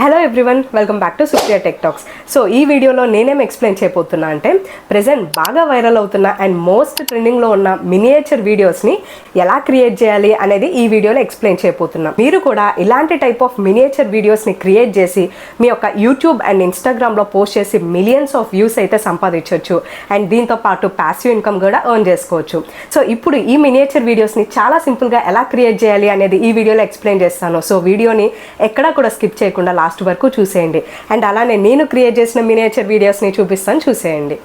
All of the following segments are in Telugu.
Hello everyone, welcome back to Supriya tech talks. So ఈ వీడియోలో నేనేం ఎక్స్ప్లెయిన్ చేయబోతున్నా అంటే ప్రెజెంట్ బాగా వైరల్ అవుతున్న అండ్ మోస్ట్ ట్రెండింగ్లో ఉన్న మినియేచర్ వీడియోస్ని ఎలా క్రియేట్ చేయాలి అనేది ఈ వీడియోలో ఎక్స్ప్లెయిన్ చేయబోతున్నా. మీరు కూడా ఇలాంటి టైప్ ఆఫ్ మినియేచర్ వీడియోస్ని క్రియేట్ చేసి మీ యొక్క యూట్యూబ్ అండ్ ఇన్స్టాగ్రామ్లో పోస్ట్ చేసి మిలియన్స్ ఆఫ్ వ్యూస్ అయితే సంపాదించవచ్చు అండ్ దీంతో పాటు ప్యాసివ్ ఇన్కమ్ కూడా ఎర్న్ చేసుకోవచ్చు. సో ఇప్పుడు ఈ మినియేచర్ వీడియోస్ని చాలా సింపుల్గా ఎలా క్రియేట్ చేయాలి అనేది ఈ వీడియోలో ఎక్స్ప్లెయిన్ చేస్తాను. సో వీడియోని ఎక్కడా కూడా స్కిప్ చేయకుండా లాస్ట్ వరకు చూసేయండి అండ్ అలానే నేను క్రియేట్ చేసిన మినియేచర్ వీడియోస్ని చూపిస్తాను, చూసేయండి.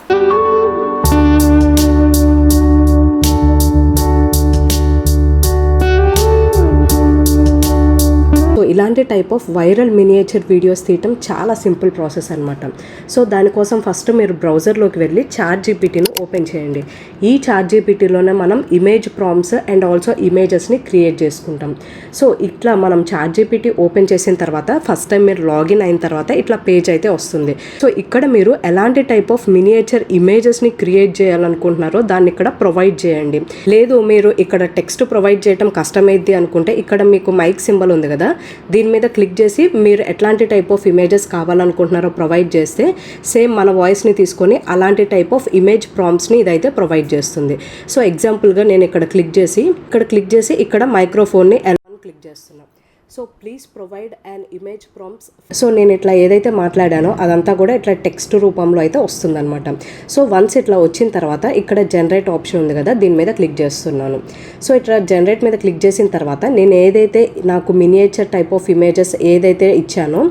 సో ఇలాంటి type of viral miniature videos తీయటం చాలా సింపుల్ ప్రాసెస్ అనమాట. సో దానికోసం ఫస్ట్ మీరు బ్రౌజర్లోకి వెళ్ళి చాట్‌జీపీటీని ఓపెన్ చేయండి. ఈ చాట్‌జీపీటీలోనే మనం ఇమేజ్ ప్రాంప్ట్స్ అండ్ ఆల్సో ఇమేజెస్ని క్రియేట్ చేసుకుంటాం. సో ఇట్లా మనం చాట్‌జీపీటీ ఓపెన్ చేసిన తర్వాత ఫస్ట్ టైం మీరు లాగిన్ అయిన తర్వాత ఇట్లా పేజ్ అయితే వస్తుంది. సో ఇక్కడ మీరు ఎలాంటి టైప్ ఆఫ్ మినియేచర్ ఇమేజెస్ని క్రియేట్ చేయాలనుకుంటున్నారో దాన్ని ఇక్కడ ప్రొవైడ్ చేయండి. లేదు మీరు ఇక్కడ టెక్స్ట్ ప్రొవైడ్ చేయడం కష్టమైద్ది అనుకుంటే ఇక్కడ మీకు మైక్ సింబల్ ఉంది కదా, దీని మీద క్లిక్ చేసి మీరు ఎట్లాంటి టైప్ ఆఫ్ ఇమేజెస్ కావాలనుకుంటున్నారో ప్రొవైడ్ చేస్తే సేమ్ మన వాయిస్ని తీసుకొని అలాంటి టైప్ ఆఫ్ ఇమేజ్ ప్రాంప్ట్స్ని ఇదైతే ప్రొవైడ్ చేస్తుంది. సో ఎగ్జాంపుల్గా నేను ఇక్కడ క్లిక్ చేసి ఇక్కడ మైక్రోఫోన్ని క్లిక్ చేస్తున్నాను. So please provide and image prompts. So నేను ఇట్లా ఏదైతే మాట్లాడానో అదంతా కూడా ఇట్లా టెక్స్ట్ రూపంలో అయితే వస్తుందన్నమాట. సో వన్స్ ఇట్లా వచ్చిన తర్వాత ఇక్కడ జనరేట్ ఆప్షన్ ఉంది కదా, దీని మీద క్లిక్ చేస్తున్నాను. సో ఇట్లా జనరేట్ మీద క్లిక్ చేసిన తర్వాత నేను ఏదైతే నాకు మినియేచర్ టైప్ ఆఫ్ ఇమేజెస్ ఏదైతే ఇచ్చానో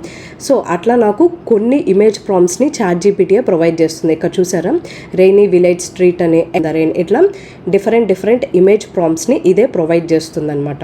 సో అట్లా నాకు కొన్ని ఇమేజ్ ప్రాంప్ట్స్ని చాట్‌జీపీటీ ప్రొవైడ్ చేస్తుంది. ఇక్కడ చూసారా, రెయినీ విలేజ్ స్ట్రీట్ అని రెయిన్, ఇట్లా డిఫరెంట్ ఇమేజ్ ప్రాంప్ట్స్ని ఇదే ప్రొవైడ్ చేస్తుంది అనమాట.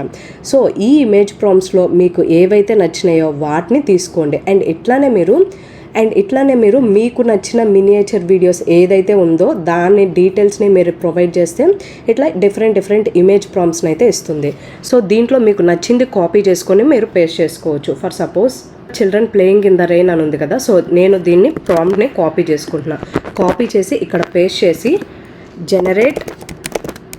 సో ఈ ఇమేజ్ ప్రాంప్ట్స్లో మీకు ఏవైతే నచ్చినాయో వాటిని తీసుకోండి అండ్ ఇట్లానే మీరు మీకు నచ్చిన మినియేచర్ వీడియోస్ ఏదైతే ఉందో దాని డీటెయిల్స్ని మీరు ప్రొవైడ్ చేస్తే ఇట్లా డిఫరెంట్ ఇమేజ్ ప్రాంప్ట్స్ని అయితే ఇస్తుంది. సో దీంట్లో మీకు నచ్చింది కాపీ చేసుకొని మీరు పేస్ట్ చేసుకోవచ్చు. For suppose children playing in the rain అని ఉంది కదా, సో నేను దీన్ని ప్రాంప్ట్ని కాపీ చేసుకుంటున్నా. కాపీ చేసి ఇక్కడ పేస్ట్ చేసి జనరేట్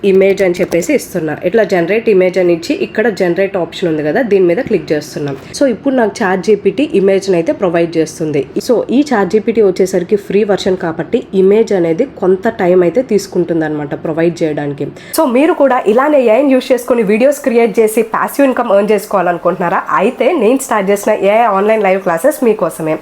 ఇమేజ్ అని చెప్పేసి ఇస్తున్నా. ఇట్లా జనరేట్ ఇమేజ్ అని ఇచ్చి ఇక్కడ జనరేట్ ఆప్షన్ ఉంది కదా, దీని మీద క్లిక్ చేస్తున్నాం. సో ఇప్పుడు నాకు చాట్‌జీపీటీ ఇమేజ్ని అయితే ప్రొవైడ్ చేస్తుంది. సో ఈ చాట్‌జీపీటీ వచ్చేసరికి ఫ్రీ వర్షన్ కాబట్టి ఇమేజ్ అనేది కొంత టైం అయితే తీసుకుంటుంది అనమాట ప్రొవైడ్ చేయడానికి. సో మీరు కూడా ఇలానే ఏఐ యూస్ చేసుకుని వీడియోస్ క్రియేట్ చేసి ప్యాసివ్ ఇన్కమ్ ఎర్న్ చేసుకోవాలనుకుంటున్నారా? అయితే నేను స్టార్ట్ చేసిన ఏఐ ఆన్లైన్ లైవ్ క్లాసెస్ మీకోసమే.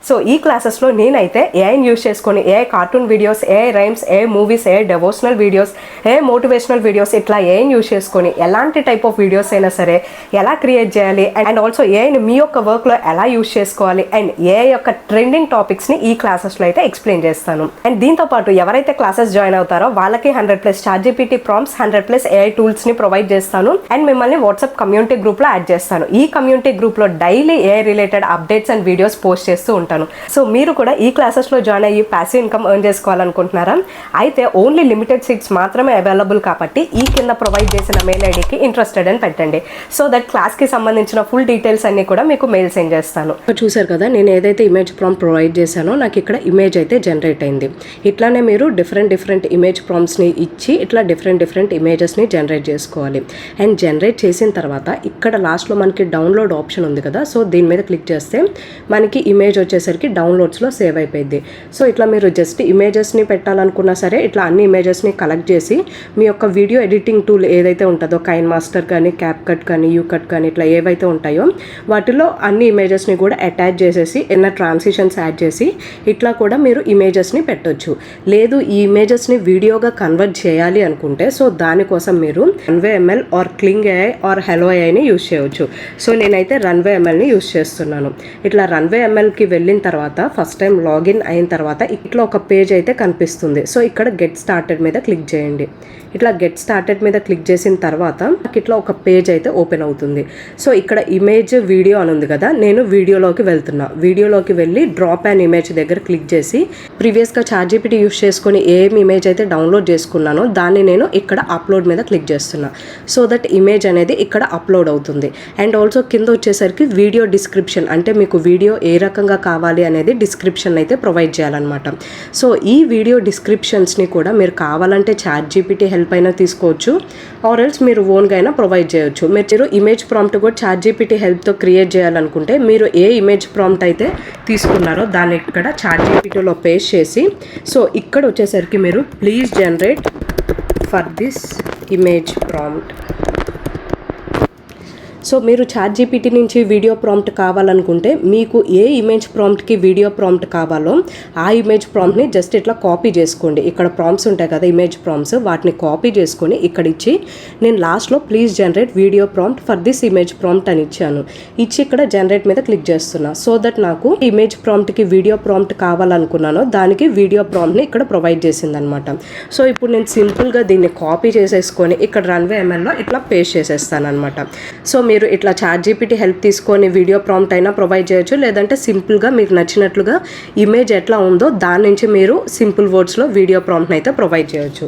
సో ఈ క్లాసెస్లో నేనైతే ఏఐని యూస్ చేసుకొని AI cartoon videos, AI rhymes, AI movies, AI devotional videos, AI motivational videos ఇట్లా ఏఐని యూస్ చేసుకొని ఎలాంటి టైప్ ఆఫ్ వీడియోస్ అయినా సరే ఎలా క్రియేట్ చేయాలి అండ్ ఆల్సో ఏఐని మీ యొక్క వర్క్లో ఎలా యూస్ చేసుకోవాలి అండ్ ఏఐ యొక్క ట్రెండింగ్ టాపిక్స్ని ఈ క్లాసెస్లో అయితే ఎక్స్ప్లెయిన్ చేస్తాను. అండ్ దీంతో పాటు ఎవరైతే క్లాసెస్ జాయిన్ అవుతారో వాళ్ళకి 100+ చాట్‌జీపీటీ ప్రాంప్ట్స్, 100+ ఏఐ టూల్స్ని ప్రొవైడ్ చేస్తాను అండ్ మిమ్మల్ని వాట్సాప్ కమ్యూనిటీ గ్రూప్లో యాడ్ చేస్తాను. ఈ కమ్యూనిటీ గ్రూప్లో daily AI related updates and videos post చేస్తూ ఉంటాను. సో మీరు కూడా ఈ క్లాసెస్లో జాయిన్ అయ్యి ప్యాసివ్ ఇన్కమ్ ఎర్న్ చేసుకోవాలనుకుంటున్నారా? అయితే ఓన్లీ లిమిటెడ్ సీట్స్ మాత్రమే అవైలబుల్ కాబట్టి ఈ కింద ప్రొవైడ్ చేసిన మెయిల్ ఐడికి ఇంట్రెస్టెడ్ అని పెట్టండి. సో దట్ క్లాస్కి సంబంధించిన ఫుల్ డీటెయిల్స్ అన్ని కూడా మీకు మెయిల్ సెండ్ చేస్తాను. చూసారు కదా, నేను ఏదైతే ఇమేజ్ ప్రాంప్ట్ ప్రొవైడ్ చేశానో నాకు ఇక్కడ ఇమేజ్ అయితే జనరేట్ అయింది. ఇట్లానే మీరు డిఫరెంట్ ఇమేజ్ ప్రాంప్ట్స్ని ఇచ్చి ఇట్లా డిఫరెంట్ ఇమేజెస్ని జనరేట్ చేసుకోవాలి. అండ్ జనరేట్ చేసిన తర్వాత ఇక్కడ లాస్ట్లో మనకి డౌన్లోడ్ ఆప్షన్ ఉంది కదా, సో దీని మీద క్లిక్ చేస్తే మనకి ఇమేజ్ వచ్చేసరికి డౌన్లోడ్స్లో సేవ్ అయిపోయింది. సో ఇట్లా మీరు జస్ట్ ఇమేజెస్ని పెట్టాలనుకున్నా సరే ఇట్లా అన్ని ఇమేజెస్ని కలెక్ట్ చేసి మీ యొక్క వీడియో ఎడిటింగ్ టూల్ ఏదైతే ఉంటుందో కైన్ మాస్టర్ కానీ, క్యాప్కట్ కానీ, యూకట్ కానీ ఇట్లా ఏవైతే ఉంటాయో వాటిలో అన్ని ఇమేజెస్ని కూడా అటాచ్ చేసేసి ఏమైనా ట్రాన్సిషన్స్ యాడ్ చేసి ఇట్లా కూడా మీరు ఇమేజెస్ని పెట్టొచ్చు. లేదు ఈ ఇమేజెస్ని వీడియోగా కన్వర్ట్ చేయాలి అనుకుంటే సో దానికోసం మీరు Runway ML or Kling AI or Hailuo ఏఐని యూస్ చేయవచ్చు. సో నేనైతే రన్వే ఎంఎల్ని యూస్ చేస్తున్నాను. ఇట్లా రన్వే ఎంఎల్కి వెళ్ళిన తర్వాత ఫస్ట్ టైం లాగిన్ అయిన తర్వాత ఇట్లా ఒక పేజ్ అయితే కనిపిస్తుంది. సో ఇక్కడ గెట్ స్టార్టెడ్ మీద క్లిక్ చేయండి. ఇట్లా గెట్ స్టార్టెడ్ మీద క్లిక్ చేసిన తర్వాత ఇట్లా ఒక పేజ్ అయితే ఓపెన్ అవుతుంది. సో ఇక్కడ ఇమేజ్ వీడియో అని ఉంది కదా, నేను వీడియోలోకి వెళ్తున్నా. వీడియోలోకి వెళ్ళి డ్రాప్ అండ్ ఇమేజ్ దగ్గర క్లిక్ చేసి ప్రీవియస్గా చాట్‌జీపీటీ యూస్ చేసుకొని ఏం ఇమేజ్ అయితే డౌన్లోడ్ చేసుకున్నానో దాన్ని నేను ఇక్కడ అప్లోడ్ మీద క్లిక్ చేస్తున్నా. సో దట్ ఇమేజ్ అనేది ఇక్కడ అప్లోడ్ అవుతుంది. అండ్ ఆల్సో కింద వచ్చేసరికి వీడియో డిస్క్రిప్షన్, అంటే మీకు వీడియో ఏ రకంగా కావాలి అనేది డిస్క్రిప్షన్ అయితే ప్రొవైడ్ చేయాలన్నమాట. సో ఈ వీడియో డిస్క్రిప్షన్స్ని కూడా మీరు కావాలంటే చాట్‌జీపీటీ హెల్ప్ అయినా తీసుకోవచ్చు, ఆర్ ఎల్స్ మీరు ఓన్గా అయినా ప్రొవైడ్ చేయొచ్చు. మీరు ఇమేజ్ ప్రాంప్ట్ కూడా ChatGPT హెల్ప్తో క్రియేట్ చేయాలనుకుంటే మీరు ఏ ఇమేజ్ ప్రాంప్ట్ అయితే తీసుకున్నారో దాన్ని ఇక్కడ ChatGPTలో పేస్ట్ చేసి, సో ఇక్కడ వచ్చేసరికి మీరు please generate for this image prompt. So మీరు ChatGPT నుంచి వీడియో ప్రాంప్ట్ కావాలనుకుంటే మీకు ఏ ఇమేజ్ ప్రాంప్ట్కి వీడియో ప్రాంప్ట్ కావాలో ఆ ఇమేజ్ ప్రాంప్ట్ని జస్ట్ ఇట్లా కాపీ చేసుకోండి. ఇక్కడ ప్రాంప్ట్స్ ఉంటాయి కదా ఇమేజ్ ప్రాంప్ట్స్, వాటిని కాపీ చేసుకొని ఇక్కడ ఇచ్చి నేను లాస్ట్లో please generate video prompt for this image prompt అని ఇచ్చాను. ఇచ్చి ఇక్కడ జనరేట్ మీద క్లిక్ చేస్తున్నా. సో దట్ నాకు ఇమేజ్ ప్రాంప్ట్కి వీడియో ప్రాంప్ట్ కావాలనుకున్నానో దానికి వీడియో ప్రాంప్ట్ని ఇక్కడ ప్రొవైడ్ చేసిందనమాట. సో ఇప్పుడు నేను సింపుల్గా దీన్ని కాపీ చేసేసుకొని ఇక్కడ రన్వే MLలో ఇట్లా పేస్ట్ చేసేస్తాను అనమాట. సో మీరు ఇట్లా ChatGPT హెల్ప్ తీసుకొని వీడియో ప్రాంప్ట్ అయినా ప్రొవైడ్ చేయొచ్చు, లేదంటే సింపుల్గా మీకు నచ్చినట్లుగా ఇమేజ్ ఎట్లా ఉందో దాని నుంచి మీరు సింపుల్ వర్డ్స్లో వీడియో ప్రాంప్ట్ని అయితే ప్రొవైడ్ చేయొచ్చు.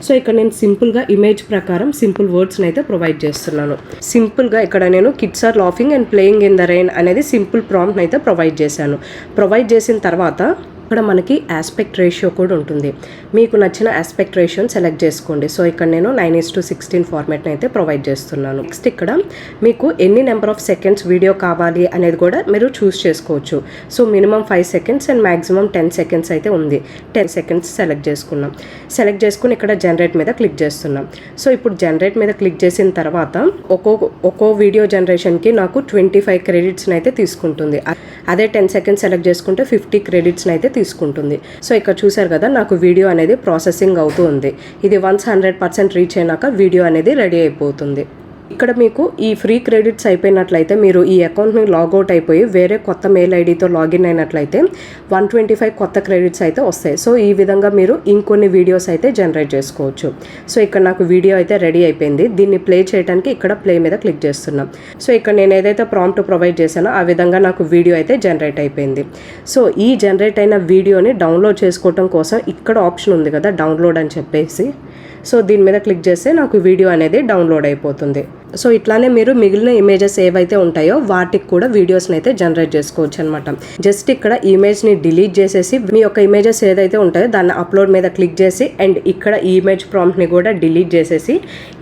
సో ఇక్కడ నేను సింపుల్గా ఇమేజ్ ప్రకారం సింపుల్ వర్డ్స్ని అయితే ప్రొవైడ్ చేస్తున్నాను. సింపుల్గా ఇక్కడ నేను kids are laughing and playing in the rain అనేది సింపుల్ ప్రాంప్ట్ని అయితే ప్రొవైడ్ చేశాను. ప్రొవైడ్ చేసిన తర్వాత ఇక్కడ మనకి ఆస్పెక్ట్ రేషియో కూడా ఉంటుంది. మీకు నచ్చిన ఆస్పెక్ట్ రేషియోని సెలెక్ట్ చేసుకోండి. సో ఇక్కడ నేను 9:16 ఫార్మాట్ని అయితే ప్రొవైడ్ చేస్తున్నాను. నెక్స్ట్ ఇక్కడ మీకు ఎన్ని నెంబర్ ఆఫ్ సెకండ్స్ వీడియో కావాలి అనేది కూడా మీరు చూస్ చేసుకోవచ్చు. So minimum 5 seconds and maximum 10 seconds అయితే ఉంది. 10 సెకండ్స్ సెలెక్ట్ చేసుకున్నాం. సెలెక్ట్ చేసుకుని ఇక్కడ జనరేట్ మీద క్లిక్ చేస్తున్నాం. సో ఇప్పుడు జనరేట్ మీద క్లిక్ చేసిన తర్వాత ఒక్కో వీడియో జనరేషన్కి నాకు 25 క్రెడిట్స్ని అయితే తీసుకుంటుంది. అదే 10 సెకండ్స్ సెలెక్ట్ చేసుకుంటే 50 క్రెడిట్స్ని అయితే తీసుకుంటుంది. సో ఇక్కడ చూసారు కదా నాకు వీడియో అనేది ప్రాసెసింగ్ అవుతూ ఉంది. ఇది 100% రీచ్ అయినాక వీడియో అనేది రెడీ అయిపోతుంది. ఇక్కడ మీకు ఈ ఫ్రీ క్రెడిట్స్ అయిపోయినట్లయితే మీరు ఈ అకౌంట్ని లాగౌట్ అయిపోయి వేరే కొత్త మెయిల్ ఐడితో లాగిన్ అయినట్లయితే 125 కొత్త క్రెడిట్స్ అయితే వస్తాయి. సో ఈ విధంగా మీరు ఇంకొన్ని వీడియోస్ అయితే జనరేట్ చేసుకోవచ్చు. సో ఇక్కడ నాకు వీడియో అయితే రెడీ అయిపోయింది. దీన్ని ప్లే చేయడానికి ఇక్కడ ప్లే మీద క్లిక్ చేస్తున్నాం. సో ఇక్కడ నేను ఏదైతే ప్రాంప్ట్ ప్రొవైడ్ చేశానో ఆ విధంగా నాకు వీడియో అయితే జనరేట్ అయిపోయింది. సో ఈ జనరేట్ అయిన వీడియోని డౌన్లోడ్ చేసుకోవడం కోసం ఇక్కడ ఆప్షన్ ఉంది కదా డౌన్లోడ్ అని చెప్పేసి, సో దీని మీద క్లిక్ చేస్తే నాకు వీడియో అనేది డౌన్లోడ్ అయిపోతుంది. సో ఇట్లానే మీరు మిగిలిన ఇమేజెస్ ఏవైతే ఉంటాయో వాటికి కూడా వీడియోస్ని అయితే జనరేట్ చేసుకోవచ్చు అనమాట. జస్ట్ ఇక్కడ ఇమేజ్ని డిలీట్ చేసేసి మీ యొక్క ఇమేజెస్ ఏదైతే ఉంటాయో దాన్ని అప్లోడ్ మీద క్లిక్ చేసి అండ్ ఇక్కడ ఈ ఇమేజ్ ప్రాంప్ట్ని కూడా డిలీట్ చేసేసి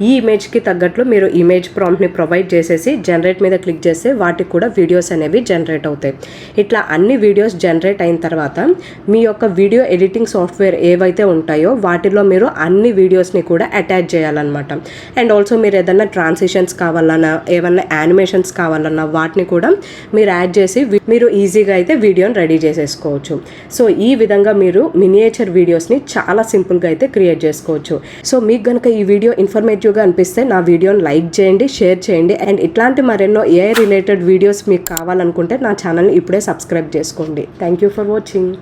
ఈ ఇమేజ్కి తగ్గట్లు మీరు ఇమేజ్ ప్రాంప్ట్ని ప్రొవైడ్ చేసేసి జనరేట్ మీద క్లిక్ చేస్తే వాటికి కూడా వీడియోస్ అనేవి జనరేట్ అవుతాయి. ఇట్లా అన్ని వీడియోస్ జనరేట్ అయిన తర్వాత మీ యొక్క వీడియో ఎడిటింగ్ సాఫ్ట్వేర్ ఏవైతే ఉంటాయో వాటిలో మీరు అన్ని వీడియోస్ని కూడా అటాచ్ చేయాలన్నమాట. అండ్ ఆల్సో మీరు ఏదైనా ట్రాన్సిషన్స్ కావాలన్నా ఏమన్నా యానిమేషన్స్ కావాలన్నా వాటిని కూడా మీరు యాడ్ చేసి మీరు ఈజీగా అయితే వీడియోని రెడీ చేసేసుకోవచ్చు. సో ఈ విధంగా మీరు మినియేచర్ వీడియోస్ని చాలా సింపుల్గా అయితే క్రియేట్ చేసుకోవచ్చు. సో మీకు కనుక ఈ వీడియో ఇన్ఫర్మేటివ్గా అనిపిస్తే నా వీడియోని లైక్ చేయండి, షేర్ చేయండి అండ్ ఇట్లాంటి మరెన్నో AI రిలేటెడ్ వీడియోస్ మీకు కావాలనుకుంటే నా ఛానల్ని ఇప్పుడే సబ్స్క్రైబ్ చేసుకోండి. Thank you for watching.